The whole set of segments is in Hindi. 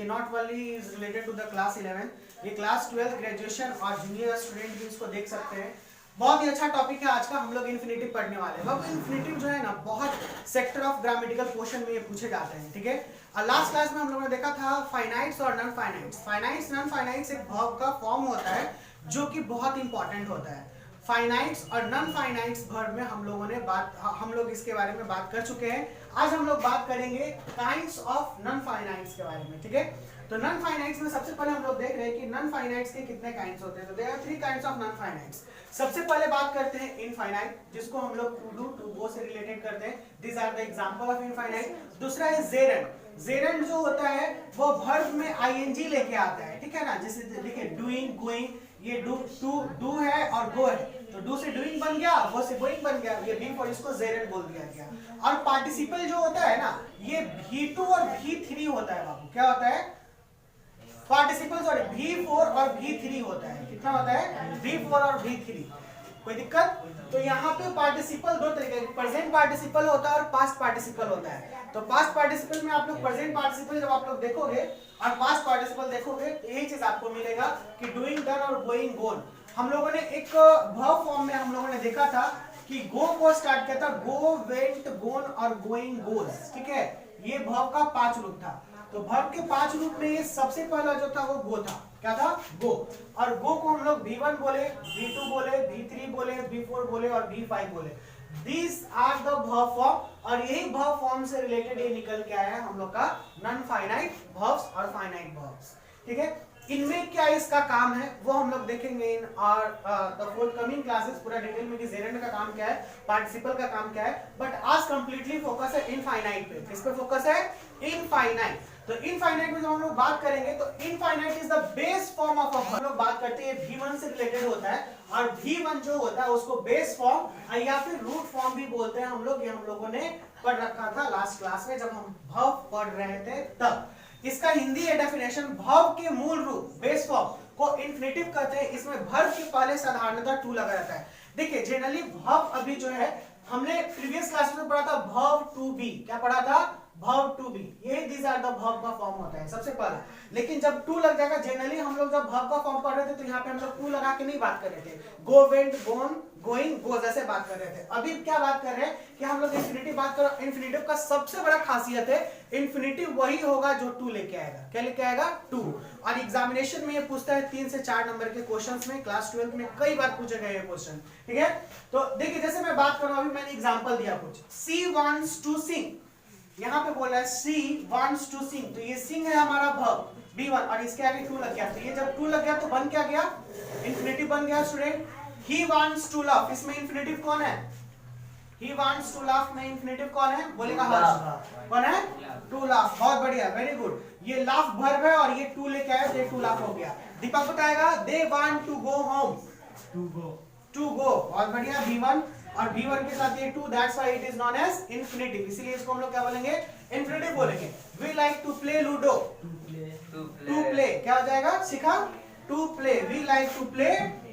ये not only is related to the class 11, ये क्लास 12 ग्रेजुएशन और जूनियर स्टूडेंट भी इसको देख सकते हैं। बहुत ही अच्छा टॉपिक है आज का, हम लोग इन्फिनेटिव पढ़ने वाले हैं। अब इन्फिनेटिव जो है ना बहुत सेक्टर ऑफ ग्रामेटिकल पोर्शन में ये पूछे जाते हैं, ठीक है। और लास्ट क्लास में हम लोगों ने देखा था फाइनाइट्स और non finites. Finites non finites एक वर्ब का फॉर्म होता है जो कि बहुत इंपॉर्टेंट होता है। फाइनाइट्स और नॉन फाइनाइट्स वर्ब में हम लोग इसके बारे में बात कर चुके हैं। आज हम लोग बात करेंगे काइंड्स ऑफ नॉन फाइनाइट्स के बारे में, ठीक है। तो नॉन फाइनाइट्स में सबसे पहले हम लोग देख रहे हैं कि नॉन फाइनाइट्स के कितने काइंड्स होते हैं। तो there are 3 kinds of non finites. सबसे पहले बात करते हैं इनफाइनाइट, जिसको हम लोग टू डू टू गो से रिलेटेड करते हैं। This are the example of infinite. दूसरा है जेरंड। जेरंड जो होता है वो वर्ब में आईएनजी लेके आता है, ठीक है ना। जैसे देखिए डूइंग, गोइंग, ये डू है और गो है, तो डू से डूइंग बन गया, गो से गोइंग बन गया, ये बीइंग, और इसको जेरंड बोल दिया गया। और पार्टिसिपल जो होता है ना, ये V2 और V3 होता है बाबू। क्या होता है? पार्टिसिपल, सॉरी, V4 और V3 होता है। कितना होता है? V4 और V3। कोई दिक्कत? तो यहाँ पे पार्टिसिपल दो तरीके के, प्रेजेंट पार्टिसिपल होता है और पास्ट पार्टिसिपल होता है। तो पास्ट पार्टिसिपल में आप लोग प्रेजेंट पार्टिसिपल जब आप लोग देखोगे और पास्ट पार्टिसिपल देखोगे तो यही चीज आपको मिलेगा कि डूइंग, डन और गोइंग, गोन। हम लोगों ने एक वर्ब फॉर्म में हम लोगों ने देखा था कि गो को स्टार्ट किया था, गो, वेंट, गोन और गोइंग, गोज, ठीक है। ये वर्ब का 5 रूप था। तो वर्ब के 5 रूप में ये सबसे पहला जो था वो गो था। क्या था? गो। और गो को हम लोग V1 बोले, V2 बोले, V3 बोले, V4 बोले और V5 बोले। These are the verb form, और यही verb form से रिलेटेड ये निकल के आया है हम लोग का नॉन फाइनाइट verbs और फाइनाइट verbs, ठीक है। इनमें क्या इसका काम है वो हम लोग देखेंगे इन और द फोरकमिंग क्लासेस, पूरा डिटेल में कि जेरंड का काम क्या है, पार्टिसिपल का काम क्या है। बट आज कंप्लीटली फोकस है इनफाइनाइट पे। किस पे फोकस है? इनफाइनाइट। तो इनफाइनाइट में जब हम लोग बात करेंगे तो infinite is the base form of a, हम लोग बात करते हैं V1 से रिलेटेड होता है, और V1 जो होता है उसको बेस फॉर्म या फिर रूट फॉर्म भी बोलते हैं हम लोग। ये हम लोगों ने पढ़ रखा था लास्ट क्लास में जब हम वर्ब पढ़ रहे थे तब। इसका हिंदी डेफिनेशन, वर्ब के मूल रूप बेस फॉर्म को इन्फिनेटिव कहते हैं। इसमें वर्ब के पहले साधारणतः टू लगा रहता है। देखिए जनरली वर्ब अभी जो है हमने प्रीवियस क्लास में पढ़ा था वर्ब टू बी। क्या पढ़ा था? Verb to be. ये दीज आर द वर्ब का फॉर्म होता है सबसे पहला। लेकिन जब टू लग जाएगा, जनरली हम लोग जब वर्ब का फॉर्म पढ़ रहे थे तो यहाँ पे हम लोग टू लगा के नहीं बात कर रहे थे। गो, वेंट, गोन, गोइंग, गोज ऐसे बात कर रहे थे। अभी क्या बात कर रहे हैं कि हम लोग इन्फिनेटिव बात कर रहे हैं। इन्फिनेटिव का सबसे बड़ा खासियत है इन्फिनेटिव वही होगा जो टू लेके आएगा। क्या लेके आएगा? टू। और एग्जामिनेशन में ये पूछता है 3 से 4 नंबर के क्वेश्चंस में। क्लास 12 में कई बार पूछे गए ये क्वेश्चन, ठीक है। तो देखिए जैसे मैं बात कर रहा हूं, अभी मैंने एग्जांपल दिया कुछ, सी वांट्स टू सिंग। यहाँ पे बोला है सी वांट्स टू सिंग, तो ये सिंग है हमारा वर्ब B1 और इसके आगे टू लग गया। तो ये जब टू लग गया तो बन क्या गया? इन्फिनेटिव बन गया student. He wants to laugh, इसमें इन्फिनेटिव कौन है? ही वांट्स टू लाफ में इन्फिनेटिव कौन है? बोलेगा हर्ष। कौन है? To laugh. बहुत बढ़िया, वेरी गुड। ये लाफ वर्ब है और ये टू लेके आया तो ये टू लाफ हो गया। दीपक बताएगा they want to go home, to go. बहुत बढ़िया, V1 और V1 के साथ ये to, that's why it is known as infinitive. इसीलिए इसको हम लोग क्या बोलेंगे? इन्फिनेटिव बोलेंगे। We like to play ludo, to play क्या हो जाएगा? सीखा? To play. We like to play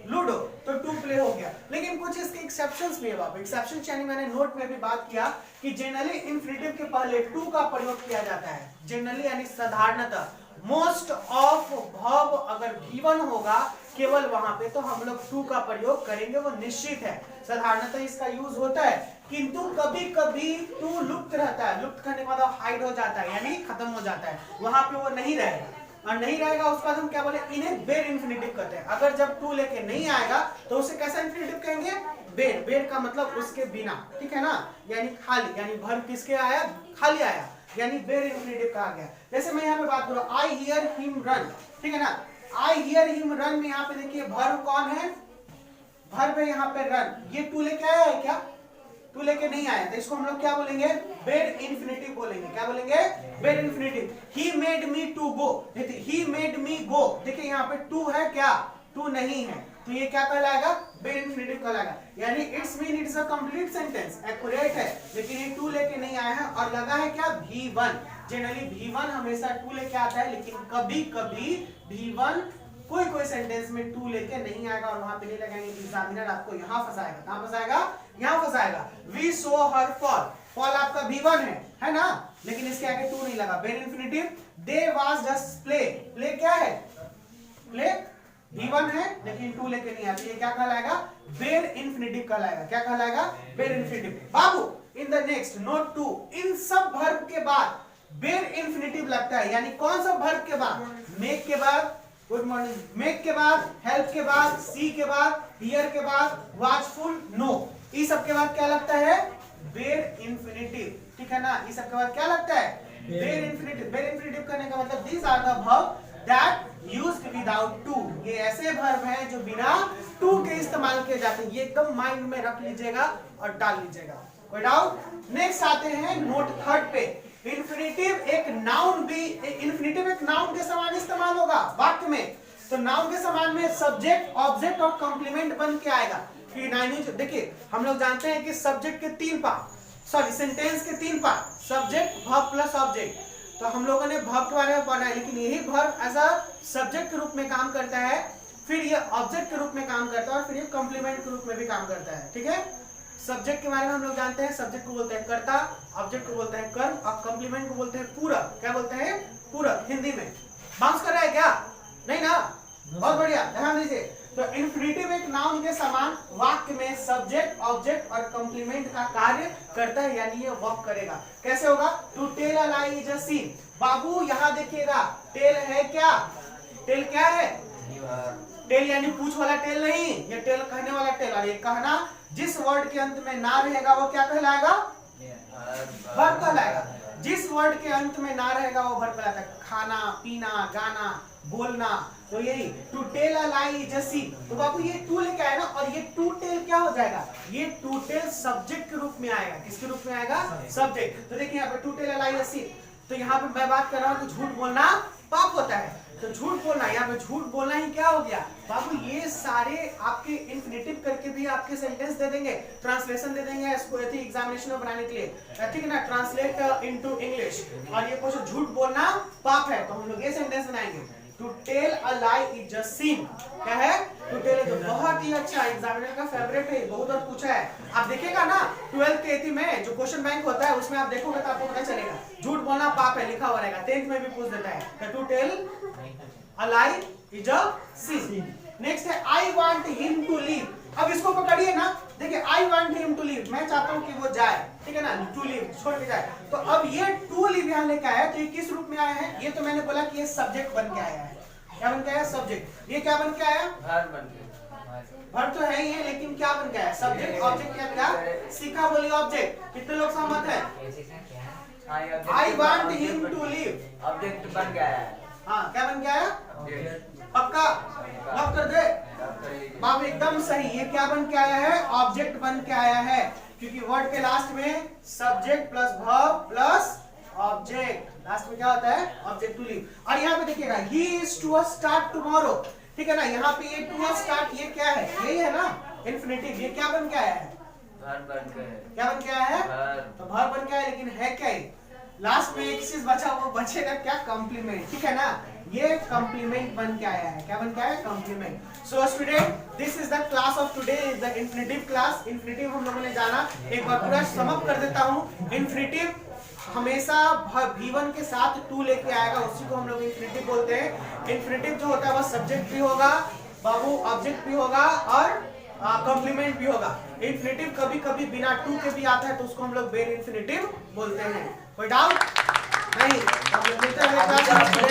ludo, तो टू प्ले हो गया। लेकिन कुछ इसके एक्सेप्शंस भी है बाप। एक्सेप्शन यानी मैंने नोट में भी बात किया कि जनरली इन्फिनेटिव के पहले टू का प्रयोग किया जाता है। जनरली यानी साधारणतः मोस्ट ऑफ वर्ब अगर V1 होगा केवल वहां पे तो हम लोग टू का प्रयोग करेंगे, वो निश्चित है। साधारणतः इसका यूज होता है, किंतु कभी कभी टू लुप्त रहता है। लुप्त करने के बाद हाइड हो जाता है यानी खत्म हो जाता है, वहां पे वो नहीं रहेगा। और नहीं रहेगा उसके बाद हम क्या बोले? इन्हें बेर इन्फिनेटिव कहते हैं। अगर जब टू लेके नहीं आएगा तो उसे कैसा इन्फिनेटिव कहेंगे? बेर। बेर का मतलब उसके बिना, ठीक है ना, यानी खाली, यानी वर्ब किसके आया? खाली आया, यानी बेर इन्फिनेटिव कहा गया। जैसे मैं यहाँ पे बात करूँ, आई हियर हिम रन, ठीक है ना। आई हियर हिम रन में यहाँ पे देखिए वर्ब कौन है? वर्ब है यहाँ पे रन। ये टू लेके आया है क्या? टू लेके नहीं आया, तो इसको हम लोग क्या बोलेंगे? बेर इन्फिनेटिव बोलेंगे। क्या बोलेंगे? Bare infinitive. He made me to go, देखिए ही मेड मी गो, देखिए यहाँ पे टू है क्या? टू नहीं है, तो ये क्या कहलाएगा? बेर इन्फिनेटिव कहलाएगा। यानी it's mean it's a complete sentence, accurate है, लेकिन ये टू लेके नहीं आया है और लगा है क्या? V1। जनरली V1 हमेशा टू लेके आता है, लेकिन कभी कभी V1 कोई सेंटेंस में टू लेके नहीं आएगा और वहां पे नहीं लगाएंगे। एग्जामिनर आपको यहाँ फंसाएगा। कहाँ फंसाएगा? यहाँ फंसाएगा। We saw her fall. Fall आपका V1 है ना। लेकिन इसके आगे टू नहीं लगा। बेर infinitive they was just play, play क्या है, प्ले V1 है लेकिन टू लेके नहीं आती, ये क्या कहलाएगा, बेर इन्फिनेटिव कहलाएगा। क्या कहलाएगा, बेर infinitive. Babu in the next note 2, इन सब वर्ब के बाद बेर इन्फिनेटिव लगता है, यानी कौन सा वर्ब के बाद, मेक के बाद, गुड मॉर्निंग, मेक के बाद, हेल्प के बाद, सी के बाद, हियर के बाद, वॉचफुल, नो, ये सब के बाद क्या लगता है, बेर इन्फिनेटिव, ठीक है ना। ये सब के बाद क्या लगता है, बेर इन्फिनेटिव। बेर इन्फिनेटिव करने का मतलब these are the verb that used without to, ये ऐसे वर्ब हैं जो बिना टू के इस्तेमाल किए जाते हैं। ये एकदम माइंड में रख लीजिएगा और डाल लीजिएगा, कोई डाउट। नेक्स्ट आते हैं नोट 3 पे। इन्फिनेटिव एक नाउन भी, इन्फिनेटिव एक नाउन के समान इस्तेमाल होगा वाक्य में, तो नाउन के समान में सब्जेक्ट, ऑब्जेक्ट और कॉम्प्लीमेंट बन के आएगा। देखिए हम लोग जानते हैं कि सब्जेक्ट के 3 पार्ट, सॉरी सेंटेंस के 3 part, subject, verb plus object. तो हम लोगों ने वर्ब के बारे में पढ़ा है, लेकिन यही वर्ब एज अ सब्जेक्ट के रूप में काम करता है, फिर ये ऑब्जेक्ट के रूप में काम करता है और फिर ये कॉम्प्लीमेंट के रूप में भी काम करता है, ठीक है। सब्जेक्ट के बारे में हम लोग जानते हैं, सब्जेक्ट को बोलते हैं कर्ता, ऑब्जेक्ट को बोलते हैं कर्म और कॉम्प्लीमेंट को बोलते हैं पूरक। क्या बोलते हैं, पूरक। हिंदी में बाउंस कर रहा है क्या, नहीं ना, बहुत बढ़िया, ध्यान दीजिए। तो इन्फिनेटिव एक नाउन के समान वाक्य में सब्जेक्ट, ऑब्जेक्ट और कॉम्प्लीमेंट का कार्य करता है, यानी ये वर्क करेगा। कैसे होगा, to tell a lie is a sin. बाबू यहाँ देखिएगा, टेल है क्या, टेल क्या है, टेल यानी पूछ वाला टेल नहीं, ये टेल कहने वाला टेल। और ये कहना जिस वर्ड के अंत में ना रहेगा वो क्या कहलाएगा, वर्ब कहलाएगा। जिस वर्ड के अंत में ना रहेगा वो वर्ब कहलाता है। खाना, पीना, गाना, बोलना, तो यही to tell a lie is a sin. तो बाबू ये टू लेके आया ना, और ये टू टेल क्या हो जाएगा, ये टू टेल सब्जेक्ट के रूप में आएगा। किसके रूप में आएगा, सब्जेक्ट। तो देखिए यहाँ पे to tell a lie is a sin, तो यहाँ पे मैं बात कर रहा हूँ कि झूठ बोलना पाप होता है, तो झूठ बोलना, यहाँ पे झूठ बोलना ही क्या हो गया बाबू, ये सारे आपके इन्फिनेटिव करके भी आपके सेंटेंस दे देंगे, ट्रांसलेशन दे देंगे इसको एग्जामिनेशन में बनाने के लिए, ठीक है ना, ट्रांसलेट इनटू इंग्लिश। और ये क्वेश्चन झूठ बोलना पाप है, तो हम लोग ये सेंटेंस बनाएंगे, to tell a lie is a sin. क्या है, टू टेल, जो बहुत ही अच्छा एग्जामिनर का फेवरेट है, बहुत बार पूछा है। आप देखिएगा ना 12th के एथी में जो क्वेश्चन बैंक होता है उसमें आप देखोगे तो आपको पता चलेगा झूठ बोलना पाप है लिखा हुआ रहेगा, 10th में भी पूछ देता है, to tell a lie is a sin. Next है I want him to leave. अब इसको पकड़िए ना, देखिए I want him to leave, मैं चाहता हूं कि वो जाए, ठीक है ना, टू लीव, छोड़ के जाए। तो अब ये टू लीव यहाँ लेके आया, तो ये किस रूप में आया है, ये तो मैंने बोला कि ये सब्जेक्ट बन के आया है। क्या बन के आया, सब्जेक्ट। ये क्या बन के आया, वर्ब बन के। वर्ब तो है ही है, लेकिन क्या बन के आया, सब्जेक्ट, ऑब्जेक्ट। क्या क्या सीखा, बोलिए ऑब्जेक्ट। कितने लोग सहमत है, I want him to leave, object बन के आया है। हाँ क्या बन के आया, पक्का लॉक कर दे बाबू, एकदम सही। ये क्या बन के आया है, ऑब्जेक्ट बन के आया है, क्योंकि वर्ड के लास्ट में subject plus verb plus object, last में क्या होता है, ऑब्जेक्ट टू लीव। और यहाँ पे देखिएगा he is to start tomorrow, ठीक है ना, यहाँ पे ये टू स्टार्ट, ये क्या है, यही है ना इन्फिनेटिव। ये क्या बन के आया है, वर्ब बन के। क्या बन के आया है, तो वर्ब बन के आया, लेकिन है क्या ही, लास्ट में एक चीज बचा, वो बचेगा क्या, कॉम्प्लीमेंट, ठीक है ना, ये कॉम्प्लीमेंट बन के आया है। क्या बन के आया है, complement. So student, this is the class of today, is the infinitive class. Infinitive हम लोगों ने जाना, एक बार पूरा समअप कर देता हूँ। इन्फिनेटिव हमेशा V1 के साथ टू लेके आएगा, उसी को हम लोग इन्फिनेटिव बोलते हैं। इन्फिनेटिव जो होता है वो सब्जेक्ट भी होगा बाबू, ऑब्जेक्ट भी होगा और कॉम्प्लीमेंट भी होगा। इन्फिनेटिव कभी कभी बिना टू के भी आता है, तो उसको हम लोग बेर इन्फिनेटिव बोलते हैं। कोई डाउट नहीं, हम लोग मिलते हैं।